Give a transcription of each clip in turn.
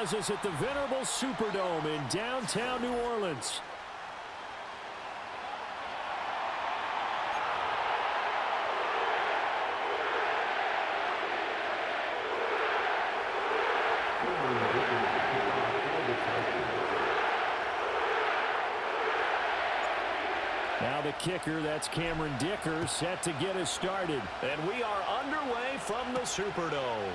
has us at the venerable Superdome in downtown New Orleans. Now the kicker, that's Cameron Dicker, set to get us started. And we are underway from the Superdome.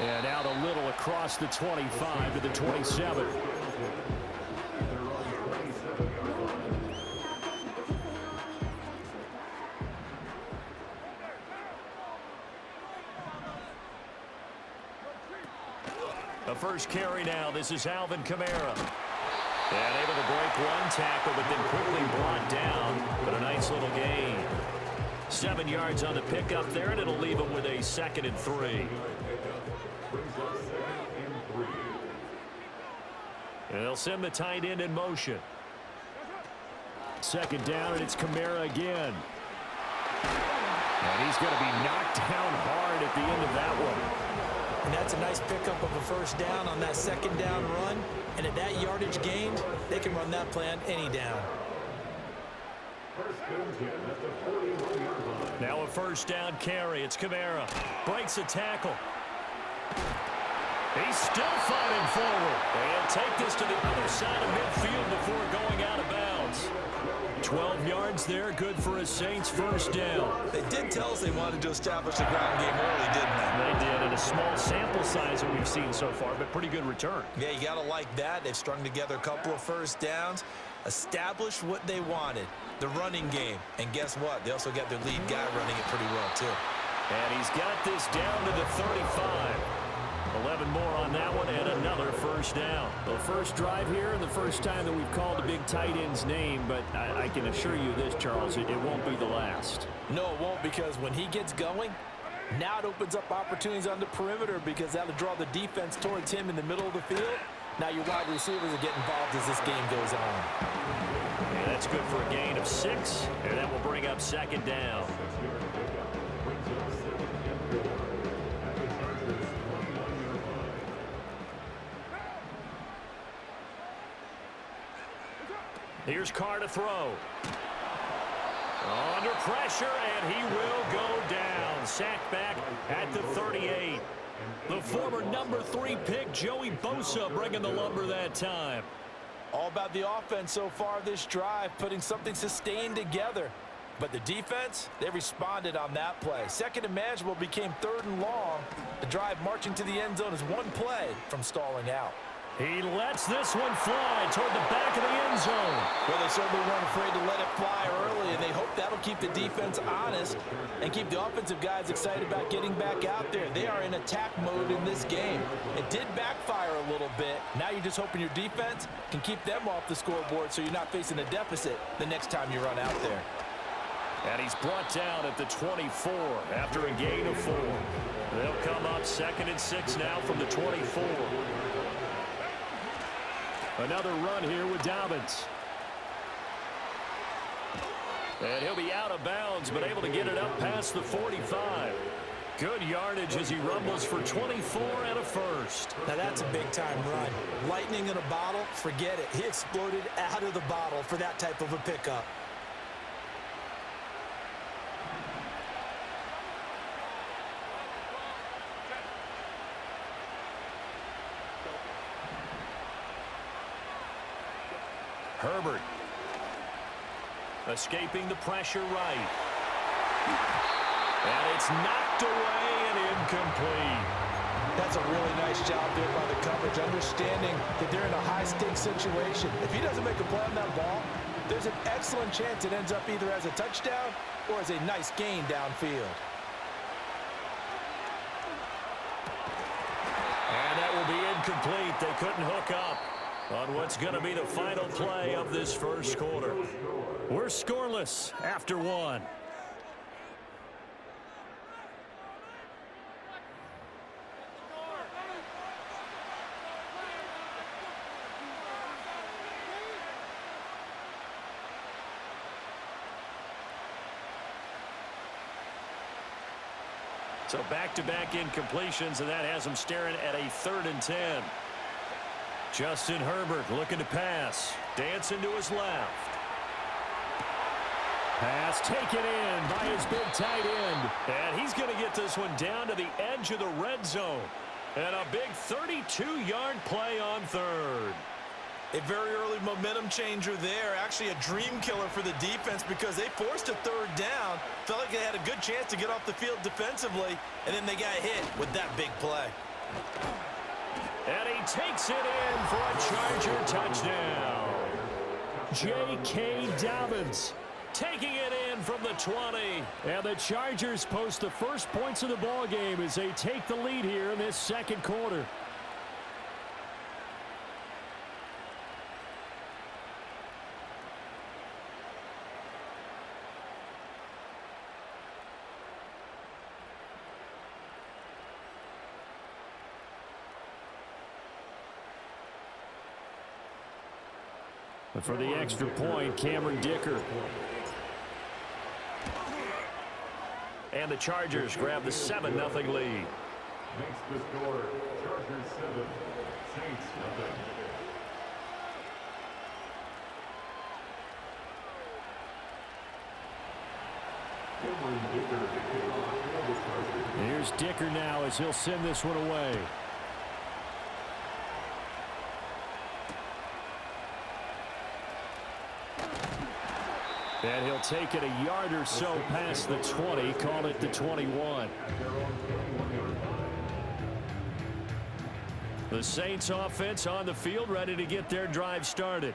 And out a little across the 25 to the 27. The first carry now. This is Alvin Kamara. And able to break one tackle, but then quickly brought down. But a nice little gain. 7 yards on the pickup there, and it'll leave him with a 2nd and 3. And they'll send the tight end in motion. 2nd down, and it's Kamara again. And he's going to be knocked down hard at the end of that one. And that's a nice pickup of a first down on that 2nd down run. And at that yardage gained, they can run that play on any down. Now a first down carry. It's Kamara. Breaks a tackle. He's still fighting forward. And take this to the other side of midfield before going out of bounds. 12 yards there, good for a Saints first down. They did tell us they wanted to establish the ground game early, didn't they? They did, and a small sample size that we've seen so far, but pretty good return. Yeah, you got to like that. They've strung together a couple of first downs, established what they wanted, the running game. And guess what? They also got their lead guy running it pretty well, too. And he's got this down to the 35. 11 more on that one, and another first down. The first drive here, and the first time that we've called a big tight end's name, but I can assure you this, Charles, it won't be the last. No, it won't, because when he gets going, now it opens up opportunities on the perimeter, because that'll draw the defense towards him in the middle of the field. Now your wide receivers will get involved as this game goes on. And that's good for a gain of 6, and that will bring up 2nd down. Here's Carr to throw. Under pressure, and he will go down. Sacked back at the 38. The former number 3 pick, Joey Bosa, bringing the lumber that time. All about the offense so far this drive, putting something sustained together. But the defense, they responded on that play. 2nd and manageable became 3rd and long. The drive marching to the end zone is one play from stalling out. He lets this one fly toward the back of the end zone. Well, they certainly weren't afraid to let it fly early, and they hope that'll keep the defense honest and keep the offensive guys excited about getting back out there. They are in attack mode in this game. It did backfire a little bit. Now you're just hoping your defense can keep them off the scoreboard so you're not facing a deficit the next time you run out there. And he's brought down at the 24 after a gain of 4. They'll come up 2nd and 6 now from the 24. Another run here with Dobbins. And he'll be out of bounds, but able to get it up past the 45. Good yardage as he rumbles for 24 and a first. Now that's a big-time run. Lightning in a bottle, forget it. He exploded out of the bottle for that type of a pickup. Herbert. Escaping the pressure right. And it's knocked away and incomplete. That's a really nice job there by the coverage, understanding that they're in a high-stakes situation. If he doesn't make a play on that ball, there's an excellent chance it ends up either as a touchdown or as a nice gain downfield. And that will be incomplete. They couldn't hook up on what's going to be the final play of this first quarter. We're scoreless after 1. So back-to-back incompletions, and that has him staring at a 3rd and 10. Justin Herbert looking to pass. Dancing to his left. Pass taken in by his big tight end. And he's going to get this one down to the edge of the red zone. And a big 32-yard play on 3rd. A very early momentum changer there. Actually a dream killer for the defense because they forced a 3rd down. Felt like they had a good chance to get off the field defensively. And then they got hit with that big play. And he takes it in for a Charger touchdown. J.K. Dobbins taking it in from the 20. And the Chargers post the first points of the ball game as they take the lead here in this 2nd quarter. But for the extra point, Cameron Dicker. And the Chargers grab the 7-0 lead. Makes the score Chargers 7, Saints nothing. Here's Dicker now as he'll send this one away. And he'll take it a yard or so past the 20, call it the 21. The Saints offense on the field, ready to get their drive started.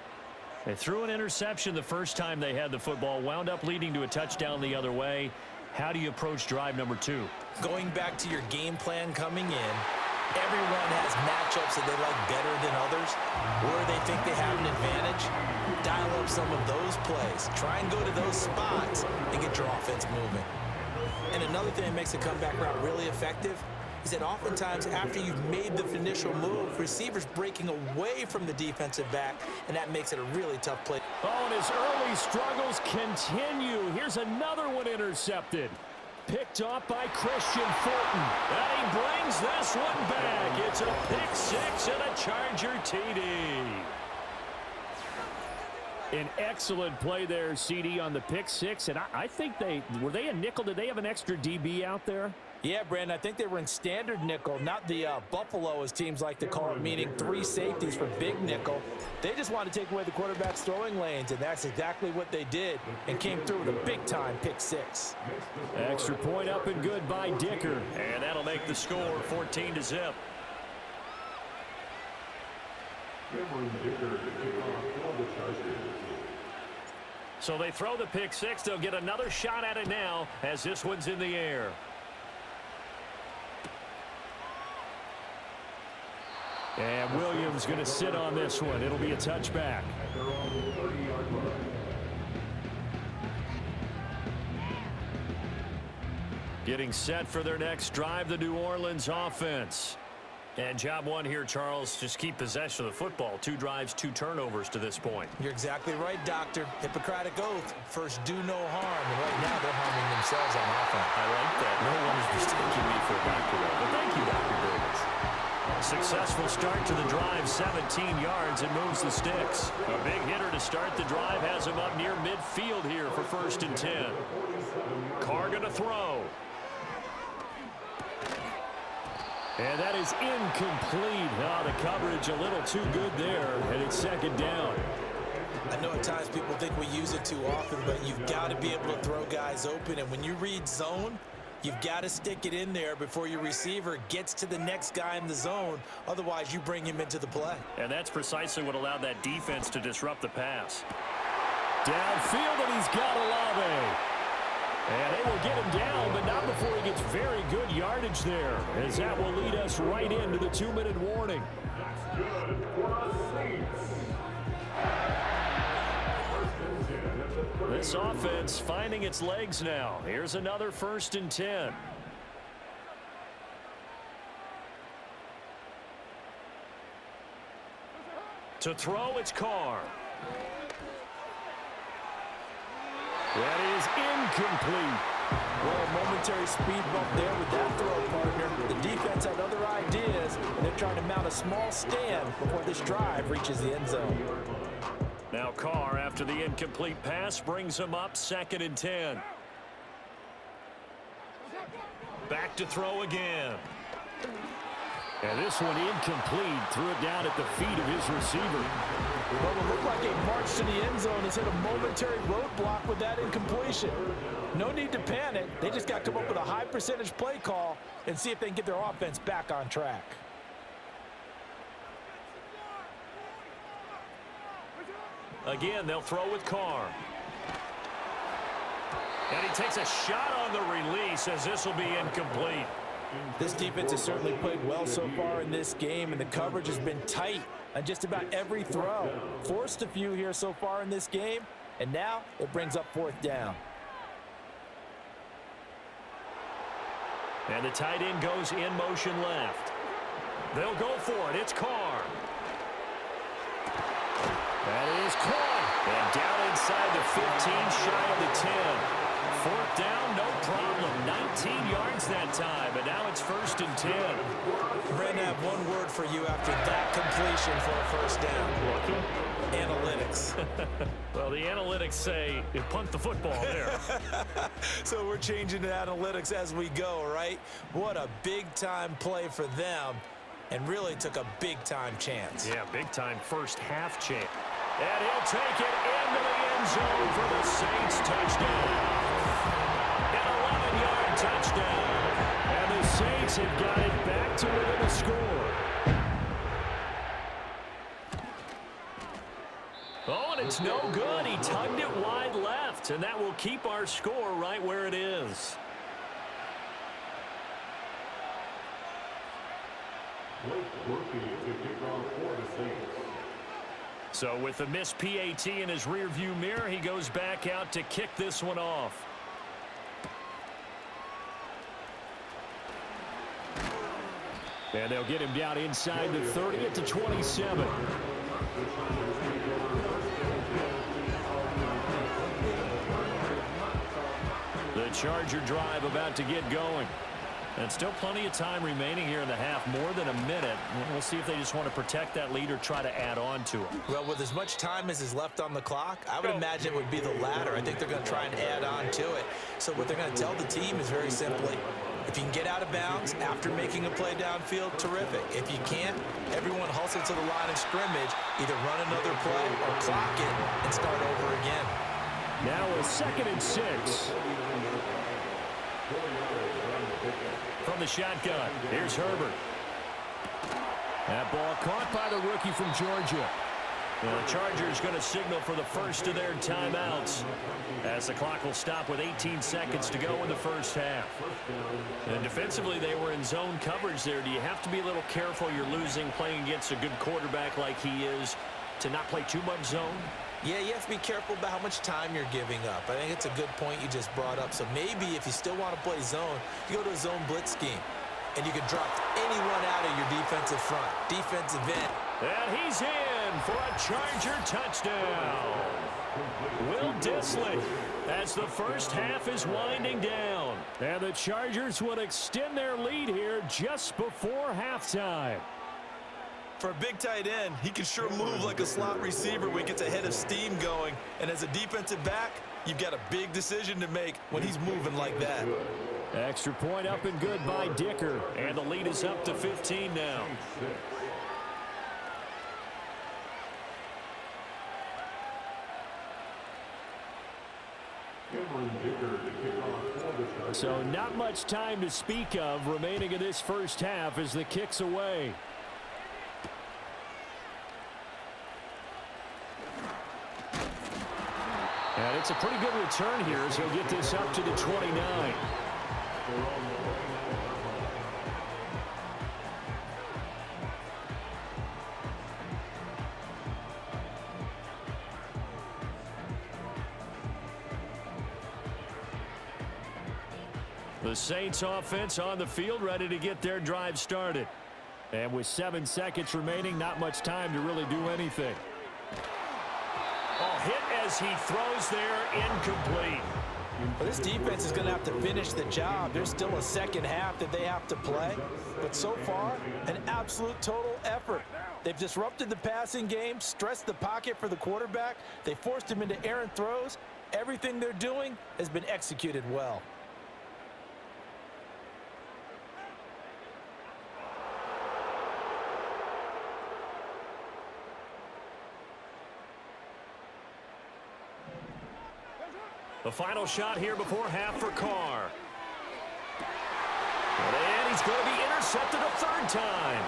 They threw an interception the first time they had the football, wound up leading to a touchdown the other way. How do you approach drive number 2? Going back to your game plan coming in, everyone has matchups that they like better than others, where they think they have an advantage. Dial up some of those plays. Try and go to those spots and get your offense moving. And another thing that makes a comeback route really effective is that oftentimes after you've made the initial move, receivers breaking away from the defensive back, and that makes it a really tough play. Oh, and his early struggles continue. Here's another one intercepted. Picked off by Christian Fulton. And he brings this one back. It's a pick 6 and a Charger TD. An excellent play there, CD, on the pick 6. And I think were they a nickel? Did they have an extra DB out there? Yeah, Brandon, I think they were in standard nickel, not the Buffalo, as teams like to call it, meaning 3 safeties for big nickel. They just wanted to take away the quarterback's throwing lanes, and that's exactly what they did, and came through with a big-time pick 6. Extra point up and good by Dicker. And that'll make the score 14-0. So they throw the pick 6. They'll get another shot at it now as this one's in the air. And Williams going to sit on this one. It'll be a touchback. Getting set for their next drive, the New Orleans offense. And job 1 here, Charles, just keep possession of the football. 2 drives, 2 turnovers to this point. You're exactly right, Doctor. Hippocratic oath. First, do no harm. And right now, they're harming themselves on offense. I like that. No one is mistaking me for a doctor, though. But thank you, Dr. Davis. Successful start to the drive, 17 yards, and moves the sticks. A big hitter to start the drive has him up near midfield here for 1st and 10. Carr going to throw. And that is incomplete. Oh, the coverage a little too good there, and it's 2nd down. I know at times people think we use it too often, but you've got to be able to throw guys open. And when you read zone, you've got to stick it in there before your receiver gets to the next guy in the zone. Otherwise, you bring him into the play. And that's precisely what allowed that defense to disrupt the pass. Downfield, and he's got Olave. And they will get him down, but not before he gets very good yardage there, as that will lead us right into the 2-minute warning. This offense finding its legs now. Here's another 1st and 10. To throw, it's Carr. That is incomplete. Well, a momentary speed bump there with that throw, partner. The defense had other ideas, and they're trying to mount a small stand before this drive reaches the end zone. Now Carr, after the incomplete pass, brings him up 2nd and 10. Back to throw again. And this one incomplete. Threw it down at the feet of his receiver. Well, it looked like a march to the end zone has hit a momentary roadblock with that incompletion. No need to panic. They just got to come up with a high percentage play call and see if they can get their offense back on track. Again, they'll throw with Carr. And he takes a shot on the release as this will be incomplete. This defense has certainly played well so far in this game, and the coverage has been tight on just about every throw. Forced a few here so far in this game, and now it brings up 4th down. And the tight end goes in motion left. They'll go for it. It's Carr. That is caught. And down inside the 15, shy of the 10. 4th down, no problem. 19 yards that time, and now it's 1st and 10. Brandon, I have one word for you after that completion for a 1st down. Analytics. Well, the analytics say you punt the football there. So we're changing to analytics as we go, right? What a big-time play for them, and really took a big-time chance. Yeah, big-time first half chance. And he'll take it into the end zone for the Saints touchdown. An 11-yard touchdown. And the Saints have got it back to within a score. Oh, and it's no good. He tugged it wide left, and that will keep our score right where it is. So with the missed PAT in his rearview mirror, he goes back out to kick this one off. And they'll get him down inside the 30 at the 27. The Charger drive about to get going. And still plenty of time remaining here in the half, more than a minute. We'll see if they just want to protect that lead or try to add on to it. Well, with as much time as is left on the clock, I would imagine it would be the latter. I think they're going to try and add on to it. So what they're going to tell the team is very simply, if you can get out of bounds after making a play downfield, terrific. If you can't, everyone hustle to the line of scrimmage, either run another play or clock it and start over again. Now a 2nd and 6. From the shotgun, here's Herbert. That ball caught by the rookie from Georgia. And the Chargers going to signal for the first of their timeouts as the clock will stop with 18 seconds to go in the first half. And defensively, they were in zone coverage there. Do you have to be a little careful? You're losing playing against a good quarterback like he is to not play too much zone? Yeah, you have to be careful about how much time you're giving up. I think it's a good point you just brought up. So maybe if you still want to play zone, you go to a zone blitz scheme. And you can drop anyone out of your defensive front, defensive end. And he's in for a Charger touchdown. Will Dissly as the first half is winding down. And the Chargers would extend their lead here just before halftime. For a big tight end, he can sure move like a slot receiver when he gets a head of steam going. And as a defensive back, you've got a big decision to make when he's moving like that. Extra point up and good by Dicker. And the lead is up to 15 now. So not much time to speak of remaining in this first half as the kick's away. And it's a pretty good return here as he'll get this up to the 29. The Saints offense on the field ready to get their drive started. And with 7 seconds remaining, not much time to really do anything. Oh, hit as he throws there, incomplete. Well, this defense is going to have to finish the job. There's still a second half that they have to play. But so far, an absolute total effort. They've disrupted the passing game, stressed the pocket for the quarterback. They forced him into errant throws. Everything they're doing has been executed well. The final shot here before half for Carr. And he's going to be intercepted a third time.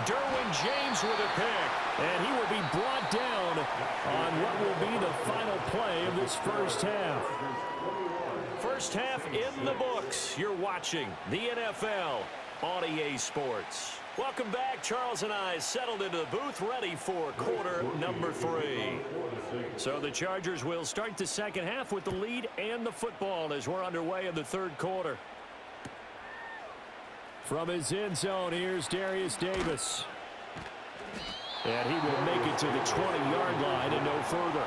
Derwin James with a pick. And he will be brought down on what will be the final play of this first half. First half in the books. You're watching the NFL on EA Sports. Welcome back. Charles and I settled into the booth, ready for quarter number 3. So the Chargers will start the second half with the lead and the football as we're underway in the third quarter. From his end zone, here's Darius Davis. And he will make it to the 20-yard line and no further.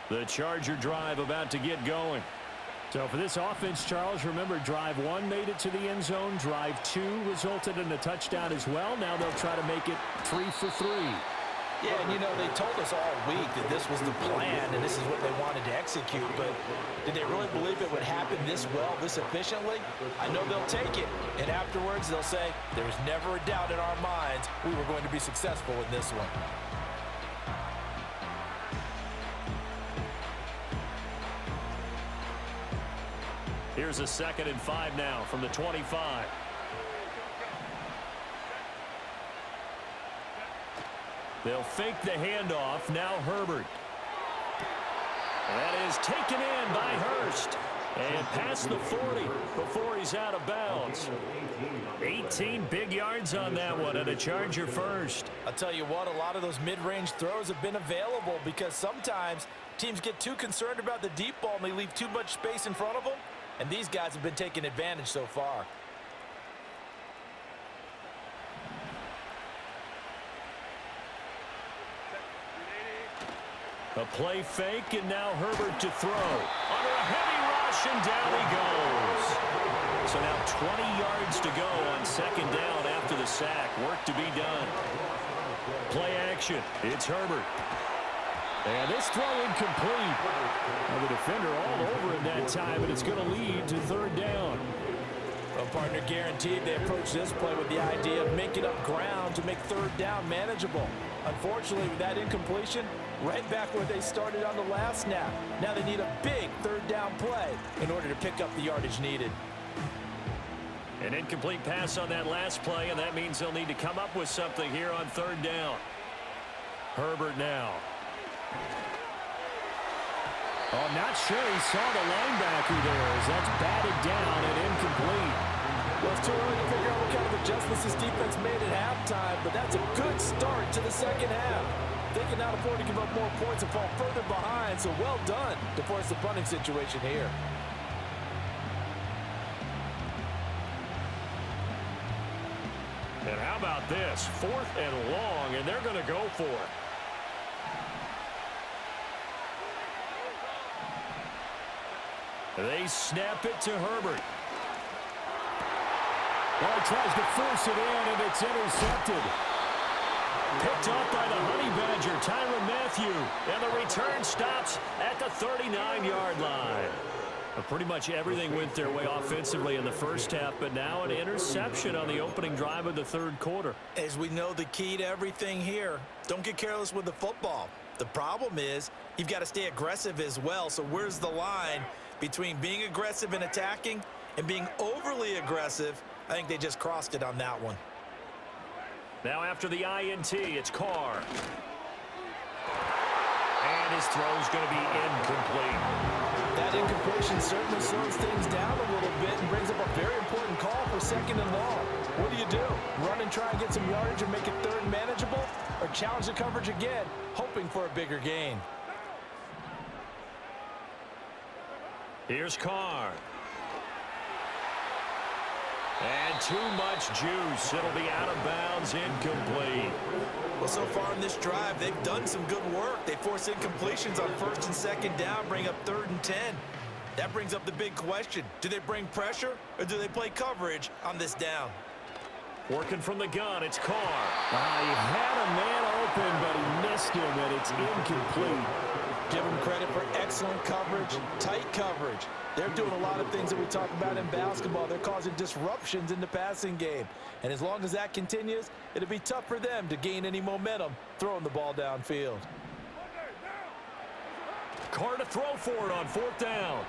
The Charger drive about to get going. So for this offense, Charles, remember drive 1 made it to the end zone. Drive 2 resulted in a touchdown as well. Now they'll try to make it 3 for 3. Yeah, and you know, they told us all week that this was the plan and this is what they wanted to execute, but did they really believe it would happen this well, this efficiently? I know they'll take it, and afterwards they'll say, there was never a doubt in our minds we were going to be successful in this one. Here's a 2nd and 5 now from the 25. They'll fake the handoff. Now Herbert. That is taken in by Hurst. And past the 40 before he's out of bounds. 18 big yards on that one, and a Charger first. I'll tell you what, a lot of those mid-range throws have been available because sometimes teams get too concerned about the deep ball and they leave too much space in front of them. And these guys have been taking advantage so far. A play fake, and now Herbert to throw. Under a heavy rush, and down he goes. So now 20 yards to go on 2nd down after the sack. Work to be done. Play action. It's Herbert. And this throw incomplete. Now the defender all over him that time, and it's going to lead to 3rd down. Well, partner, guaranteed they approach this play with the idea of making up ground to make 3rd down manageable. Unfortunately, with that incompletion, right back where they started on the last snap. Now they need a big 3rd down play in order to pick up the yardage needed. An incomplete pass on that last play, and that means they'll need to come up with something here on 3rd down. Herbert now. Oh, I'm not sure he saw the linebacker there as that's batted down and incomplete. Well, it's too early to figure out what kind of adjustments this defense made at halftime, but that's a good start to the second half. They can not afford to give up more points and fall further behind, so well done to force the punting situation here. And how about this? 4th and long, and they're going to go for it. They snap it to Herbert. Well, he tries to force it in, and it's intercepted. Picked off by the Honey Badger, Tyrann Mathieu. And the return stops at the 39-yard line. Pretty much everything went their way offensively in the first half, but now an interception on the opening drive of the 3rd quarter. As we know, the key to everything here, don't get careless with the football. The problem is you've got to stay aggressive as well, so where's the line between being aggressive and attacking and being overly aggressive? I think they just crossed it on that one. Now after the INT, it's Carr. And his throw's going to be incomplete. That incompletion certainly slows things down a little bit and brings up a very important call for 2nd and long. What do? Run and try and get some yardage and make it third and manageable? Or challenge the coverage again, hoping for a bigger gain? Here's Carr. And too much juice. It'll be out of bounds, incomplete. Well, so far in this drive, they've done some good work. They force incompletions on first and second down, bring up 3rd and 10. That brings up the big question. Do they bring pressure or do they play coverage on this down? Working from the gun, it's Carr. He had a man open, but he missed him, and it's incomplete. Give them credit for excellent coverage, tight coverage. They're doing a lot of things that we talk about in basketball. They're causing disruptions in the passing game. And as long as that continues, it'll be tough for them to gain any momentum throwing the ball downfield. Carr to throw for it on 4th down.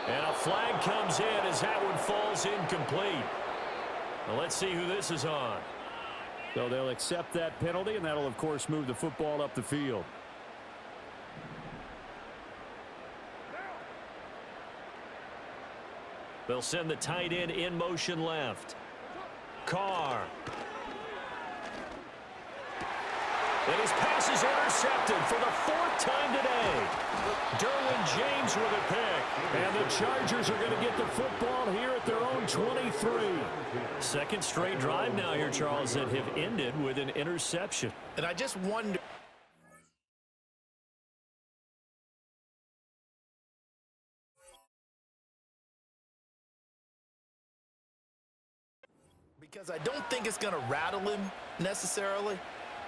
And a flag comes in as that one falls incomplete. Well, let's see who this is on. So they'll accept that penalty, and that'll, of course, move the football up the field. They'll send the tight end in motion left. Carr. And his pass is intercepted for the 4th time today. Derwin James with a pick. And the Chargers are going to get the football here at their own 23. Second straight drive now here, Charles, that have ended with an interception. And I just wonder. Because I don't think it's going to rattle him necessarily.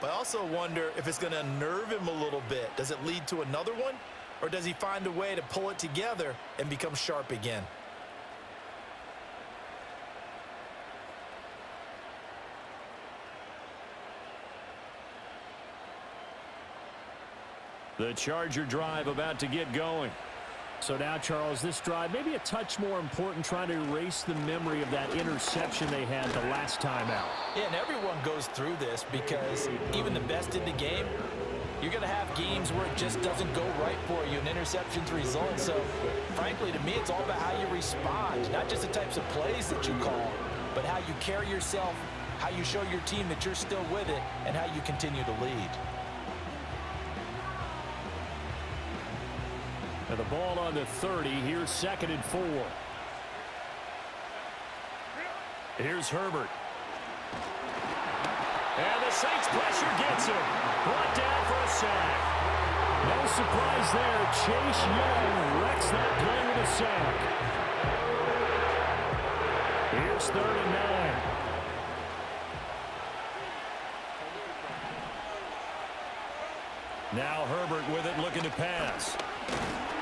But I also wonder if it's going to unnerve him a little bit. Does it lead to another one? Or does he find a way to pull it together and become sharp again? The Charger drive about to get going. So now, Charles, this drive maybe a touch more important, trying to erase the memory of that interception they had the last time out. Yeah, and everyone goes through this because even the best in the game, you're going to have games where it just doesn't go right for you, and interceptions result. So, frankly, to me, it's all about how you respond, not just the types of plays that you call, but how you carry yourself, how you show your team that you're still with it, and how you continue to lead. And the ball on the 30. Here's 2nd and 4. Here's Herbert. And the Saints pressure gets him. Brought down for a sack. No surprise there. Chase Young wrecks that play with a sack. Here's 3rd and 9. Now Herbert with it, looking to pass.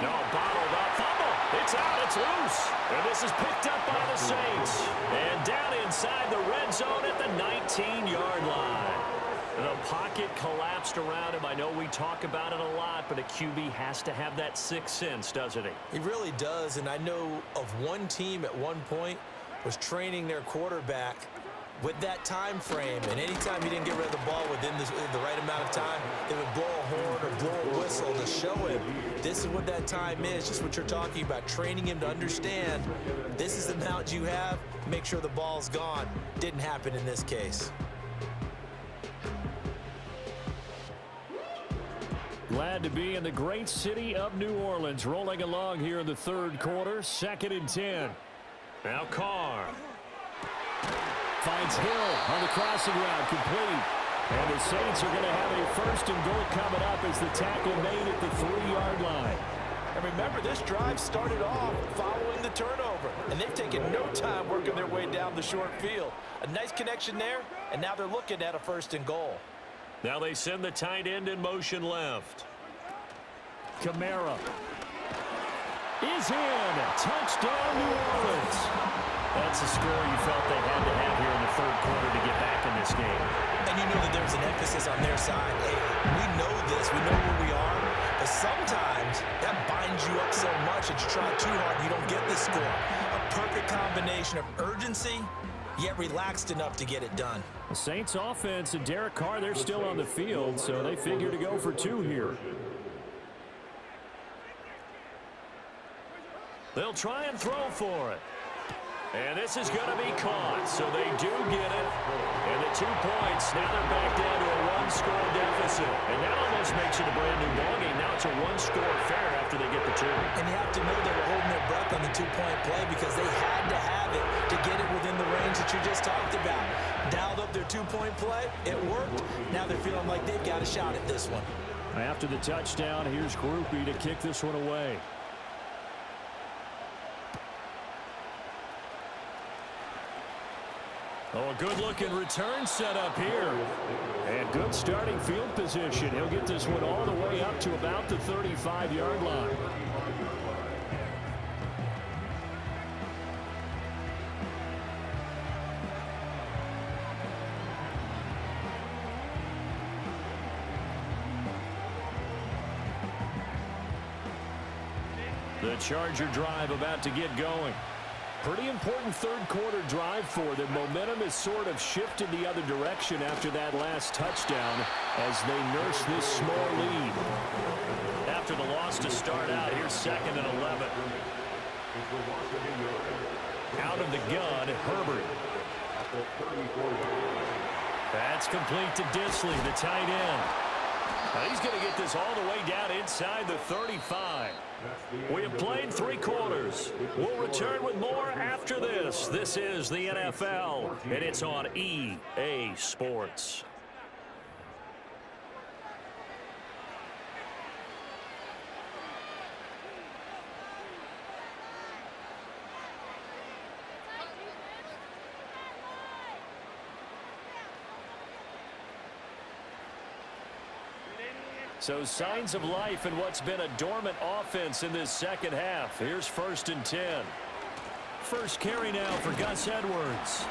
No, bottled up, fumble. It's out, it's loose. And this is picked up by the Saints. And down inside the red zone at the 19-yard line. The pocket collapsed around him. I know we talk about it a lot, but a QB has to have that sixth sense, doesn't he? He really does, and I know of one team at one point was training their quarterback with that time frame, and anytime he didn't get rid of the ball within the right amount of time, they would blow a horn or blow a whistle to show him this is what that time is, just what you're talking about, training him to understand this is the amount you have, make sure the ball's gone. Didn't happen in this case. Glad to be in the great city of New Orleans, rolling along here in the third quarter, 2nd and 10. Now Carr. Finds Hill on the crossing route, complete. And the Saints are going to have a 1st and goal coming up as the tackle made at the 3-yard line. And remember, this drive started off following the turnover, and they've taken no time working their way down the short field. A nice connection there, and now they're looking at a 1st and goal. Now they send the tight end in motion left. Kamara is in. Touchdown, New Orleans. That's a score you felt they had to have here in the third quarter to get back in this game. And you know that there's an emphasis on their side. Hey, we know this. We know where we are. But sometimes that binds you up so much that you try too hard and you don't get the score. A perfect combination of urgency, yet relaxed enough to get it done. The Saints offense and Derek Carr, they're still on the field, so they figure to go for 2 here. They'll try and throw for it. And this is going to be caught, so they do get it. And the 2 points, now they're back down to a one-score deficit. And that almost makes it a brand-new ballgame. Now it's a one-score affair after they get the 2. And you have to know they were holding their breath on the 2-point play because they had to have it to get it within the range that you just talked about. Dialed up their 2-point play. It worked. Now they're feeling like they've got a shot at this one. After the touchdown, here's Groupie to kick this one away. Oh, a good-looking return set up here. And good starting field position. He'll get this one all the way up to about the 35-yard line. The Charger drive about to get going. Pretty important third-quarter drive for them. Momentum has sort of shifted the other direction after that last touchdown as they nurse this small lead. After the loss to start out, here's 2nd and 11. Out of the gun, Herbert. That's complete to Disley, the tight end. Now he's going to get this all the way down inside the 35. We have played 3 quarters. We'll return with more after this. This is the NFL, and it's on EA Sports. So signs of life in what's been a dormant offense in this second half. Here's 1st and 10. First carry now for Gus Edwards.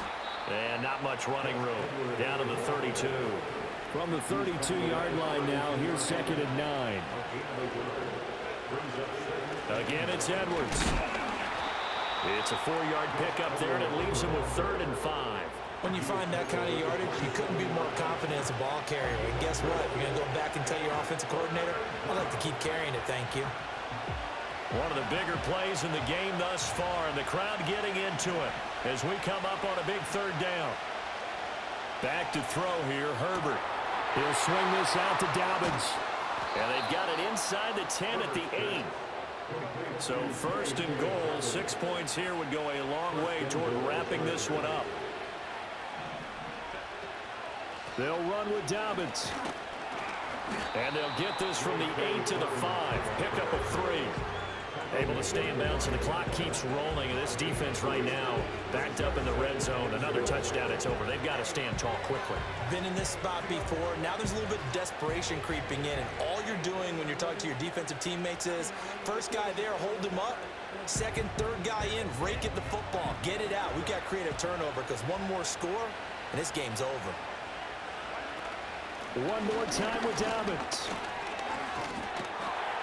And not much running room. Down to the 32. From the 32-yard line now, here's 2nd and 9. Again, it's Edwards. It's a 4-yard pickup there, and it leaves him with 3rd and 5. When you find that kind of yardage, you couldn't be more confident as a ball carrier. And guess what? You're going to go back and tell your offensive coordinator, I'd like to keep carrying it, thank you. One of the bigger plays in the game thus far, and the crowd getting into it as we come up on a big 3rd down. Back to throw here, Herbert. He'll swing this out to Dobbins. And they've got it inside the 10 at the 8. So 1st and goal, 6 points here would go a long way toward wrapping this one up. They'll run with Dobbins. And they'll get this from the 8 to the 5. Pick up a 3. Able to stay in bounds, and the clock keeps rolling. And this defense right now backed up in the red zone. Another touchdown, it's over. They've got to stand tall quickly. Been in this spot before. Now there's a little bit of desperation creeping in. And all you're doing when you're talking to your defensive teammates is, first guy there, hold him up. Second, third guy in, rake at the football. Get it out. We've got to create a turnover because one more score, and this game's over. One more time with Dobbins.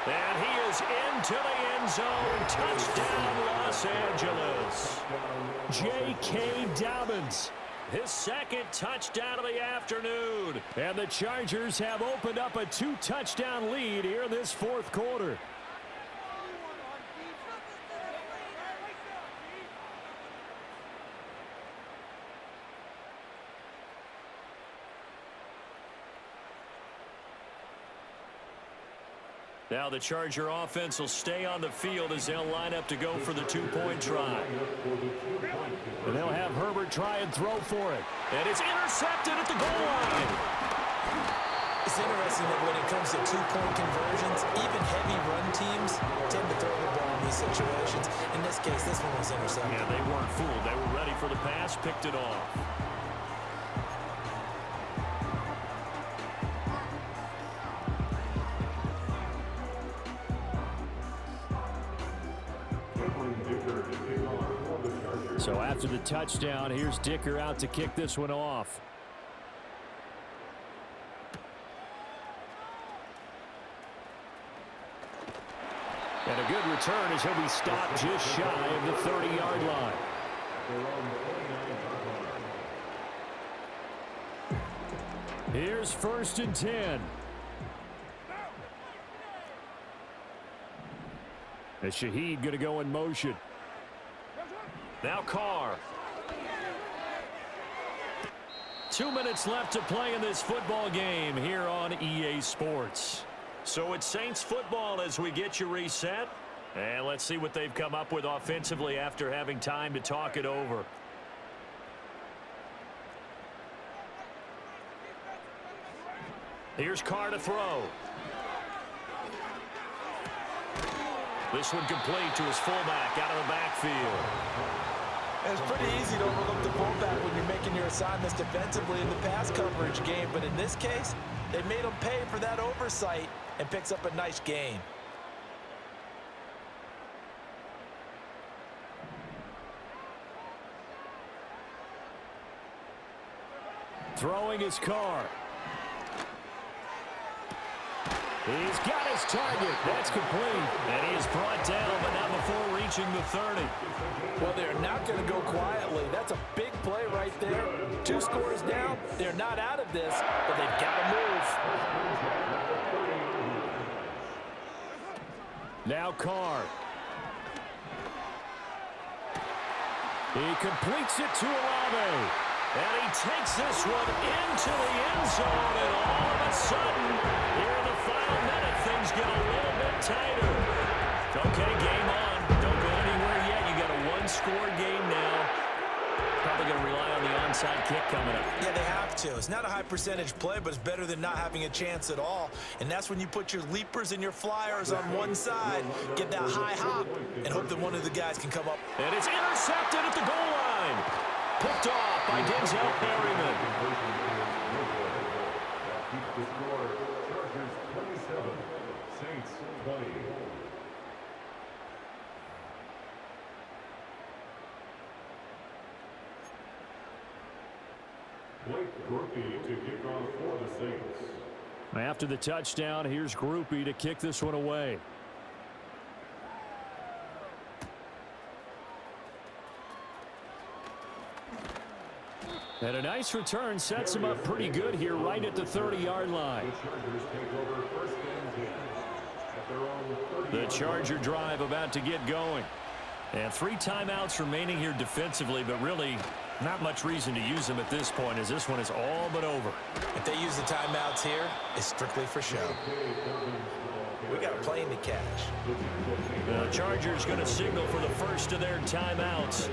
And he is into the end zone. Touchdown, Los Angeles. J.K. Dobbins. His 2nd touchdown of the afternoon. And the Chargers have opened up a 2-touchdown lead here in this 4th quarter. Now the Charger offense will stay on the field as they'll line up to go for the 2-point try. And they'll have Herbert try and throw for it. And it's intercepted at the goal line. It's interesting that when it comes to 2-point conversions, even heavy run teams tend to throw the ball in these situations. In this case, this one was intercepted. Yeah, they weren't fooled. They were ready for the pass, picked it off. So after the touchdown, here's Dicker out to kick this one off. And a good return as he'll be stopped just shy of the 30-yard line. Here's 1st and 10. As Shaheed going to go in motion. Now Carr. 2 minutes left to play in this football game here on EA Sports. So it's Saints football as we get you reset. And let's see what they've come up with offensively after having time to talk it over. Here's Carr to throw. This one complete to his fullback out of the backfield. It's pretty easy to overlook the fullback when you're making your assignments defensively in the pass coverage game. But in this case, they made him pay for that oversight and picks up a nice gain. Throwing his Carr. He's got his target. That's complete. And he is brought down, but not before reaching the 30. Well, they're not going to go quietly. That's a big play right there. 2 scores down. They're not out of this, but they've got to move. Now Carr. He completes it to Olave. And he takes this one into the end zone, and all of a sudden, here in the final minute, things get a little bit tighter. Okay, game on. Don't go anywhere yet. You got a one-score game now. Probably going to rely on the onside kick coming up. Yeah, they have to. It's not a high-percentage play, but it's better than not having a chance at all. And that's when you put your leapers and your flyers on one side, get that high hop, and hope that one of the guys can come up. And it's intercepted at the goal line. Picked off by Denzel Perryman. Keep the score. Chargers 27, Saints 20. Blake Groupie to kick off for the Saints. After the touchdown, here's Groupie to kick this one away. And a nice return sets him up pretty good here right at the 30-yard line. The Chargers take over first and 10 at their own 30. The Charger drive about to get going. And 3 timeouts remaining here defensively, but really not much reason to use them at this point as this one is all but over. If they use the timeouts here, it's strictly for show. We got a plane to catch. The Chargers going to signal for the first of their timeouts.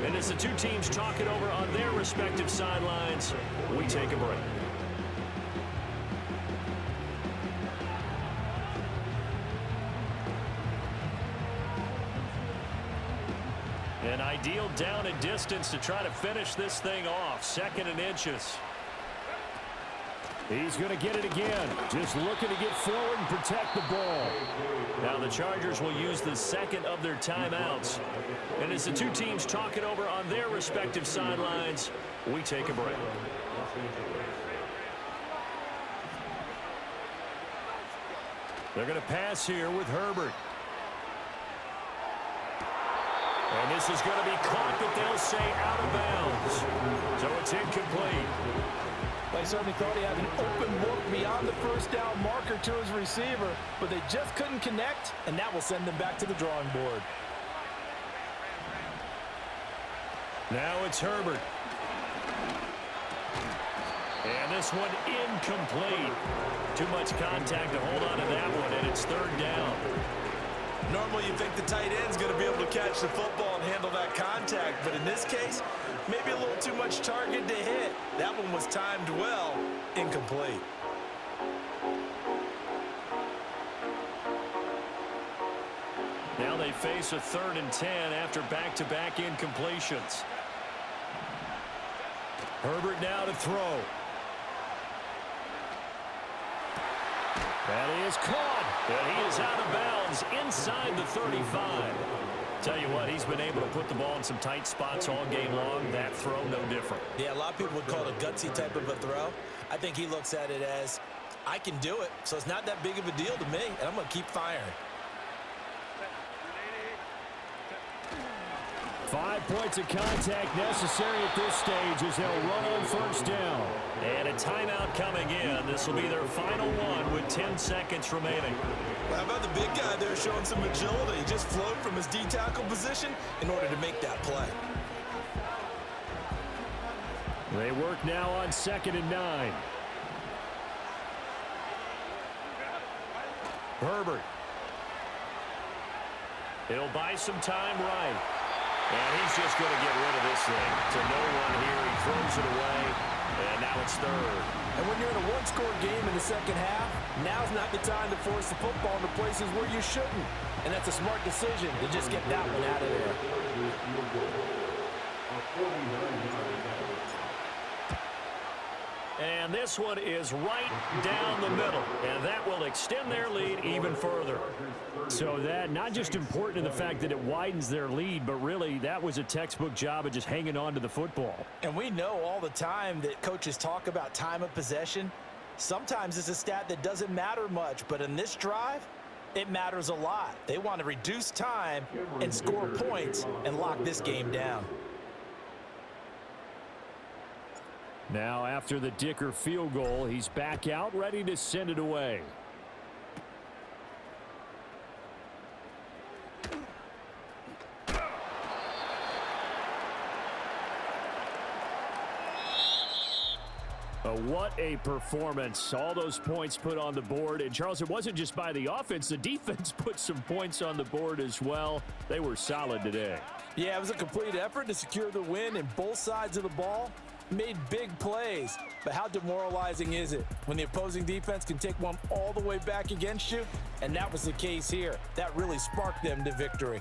And as the 2 teams talk it over on their respective sidelines, we take a break. An ideal down and distance to try to finish this thing off. 2nd and inches. He's going to get it again. Just looking to get forward and protect the ball. Now the Chargers will use the 2nd of their timeouts. And as the 2 teams talk it over on their respective sidelines, we take a break. They're going to pass here with Herbert. And this is going to be caught, but they'll say out of bounds. So it's incomplete. They certainly thought he had an open look beyond the first down marker to his receiver, but they just couldn't connect, and that will send them back to the drawing board. Now it's Herbert. And this one incomplete. Too much contact to hold on to that one, and it's 3rd down. Normally you think the tight end's going to be able to catch the football and handle that contact, but in this case, maybe a little too much target to hit. That one was timed well, incomplete. Now they face a 3rd and 10 after back-to-back incompletions. Herbert now to throw. And he is caught, and he is out of bounds inside the 35. Tell you what, he's been able to put the ball in some tight spots all game long. That throw, no different. Yeah, a lot of people would call it a gutsy type of a throw. I think he looks at it as, I can do it, so it's not that big of a deal to me, and I'm going to keep firing. 5 points of contact necessary at this stage as they'll run on first down. And a timeout coming in. This will be their final one with 10 seconds remaining. How about the big guy there showing some agility? He just floated from his D-tackle position in order to make that play. They work now on 2nd and 9. Herbert. He'll buy some time right. And he's just going to get rid of this thing. To no one here. He throws it away. And now it's 3rd. And when you're in a one-score game in the second half, now's not the time to force the football into places where you shouldn't. And that's a smart decision to just get that one out of there. And this one is right down the middle. And that will extend their lead even further. So that not just important in the fact that it widens their lead, but really that was a textbook job of just hanging on to the football. And we know all the time that coaches talk about time of possession. Sometimes it's a stat that doesn't matter much, but in this drive, it matters a lot. They want to reduce time and score points and lock this game down. Now after the Dicker field goal, he's back out ready to send it away. What a performance. All those points put on the board. And, Charles, it wasn't just by the offense. The defense put some points on the board as well. They were solid today. Yeah, it was a complete effort to secure the win, and both sides of the ball made big plays. But how demoralizing is it when the opposing defense can take one all the way back against you? And that was the case here. That really sparked them to victory.